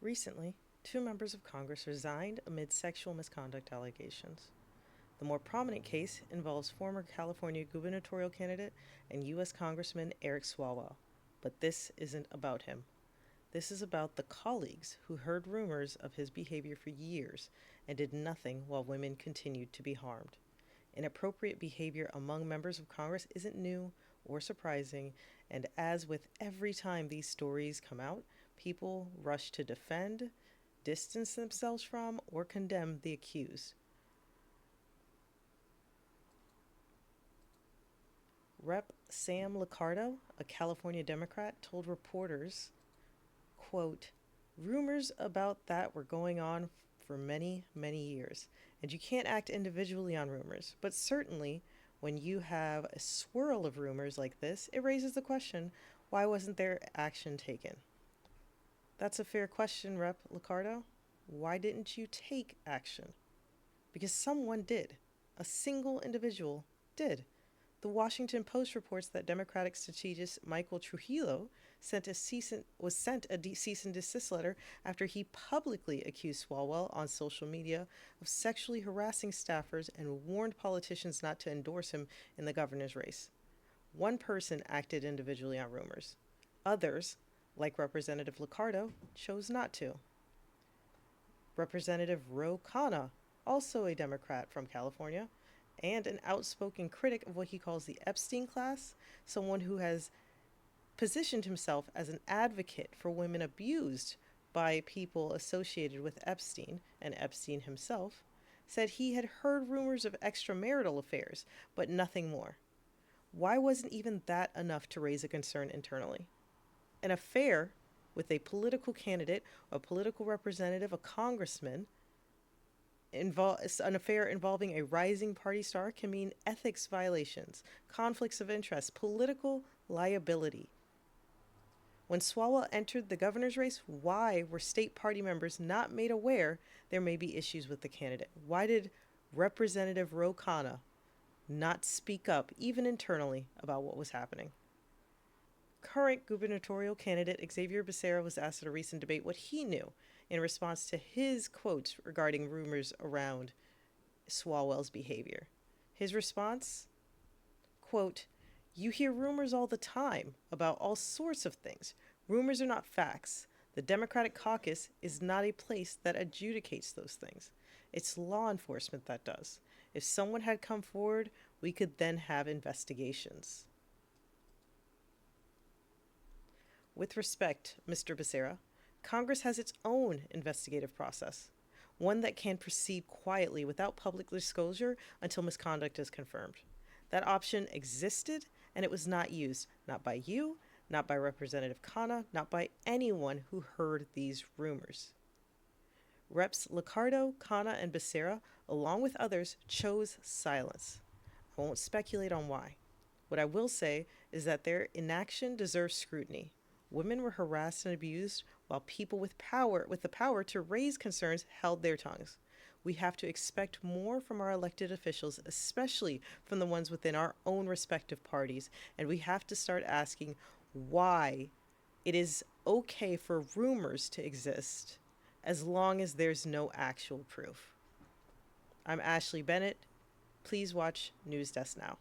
Recently, two members of Congress resigned amid sexual misconduct allegations. The more prominent case involves former California gubernatorial candidate and U.S. Congressman Eric Swalwell. But this isn't about him. This is about the colleagues who heard rumors of his behavior for years and did nothing while women continued to be harmed. Inappropriate behavior among members of Congress isn't new or surprising, and as with every time these stories come out, people rush to defend, distance themselves from, or condemn the accused. Rep. Sam Liccardo, a California Democrat, told reporters, quote, rumors about that were going on for many, many years, and you can't act individually on rumors, but certainly when you have a swirl of rumors like this, it raises the question, why wasn't there action taken? That's a fair question, Rep. Liccardo. Why didn't you take action? Because someone did. A single individual did. The Washington Post reports that Democratic strategist Michael Trujillo was sent a cease and desist letter after he publicly accused Swalwell on social media of sexually harassing staffers and warned politicians not to endorse him in the governor's race. One person acted individually on rumors. Others, like Representative Liccardo, chose not to. Representative Ro Khanna, also a Democrat from California, and an outspoken critic of what he calls the Epstein class, someone who has positioned himself as an advocate for women abused by people associated with Epstein and Epstein himself, said he had heard rumors of extramarital affairs, but nothing more. Why wasn't even that enough to raise a concern internally? An affair with a political candidate, a political representative, a congressman, an affair involving a rising party star can mean ethics violations, conflicts of interest, political liability. When Swalwell entered the governor's race, why were state party members not made aware there may be issues with the candidate? Why did Representative Ro Khanna not speak up, even internally, about what was happening? Current gubernatorial candidate Xavier Becerra was asked at a recent debate what he knew in response to his quotes regarding rumors around Swalwell's behavior. His response, quote, you hear rumors all the time about all sorts of things. Rumors are not facts. The Democratic caucus is not a place that adjudicates those things. It's law enforcement that does. If someone had come forward, we could then have investigations. With respect, Mr. Becerra, Congress has its own investigative process, one that can proceed quietly without public disclosure until misconduct is confirmed. That option existed, and it was not used, not by you, not by Representative Khanna, not by anyone who heard these rumors. Reps Liccardo, Khanna, and Becerra, along with others, chose silence. I won't speculate on why. What I will say is that their inaction deserves scrutiny. Women were harassed and abused while people with the power to raise concerns, held their tongues. We have to expect more from our elected officials, especially from the ones within our own respective parties, and we have to start asking why it is okay for rumors to exist as long as there's no actual proof. I'm Ashley Bennett. Please watch News Desk Now.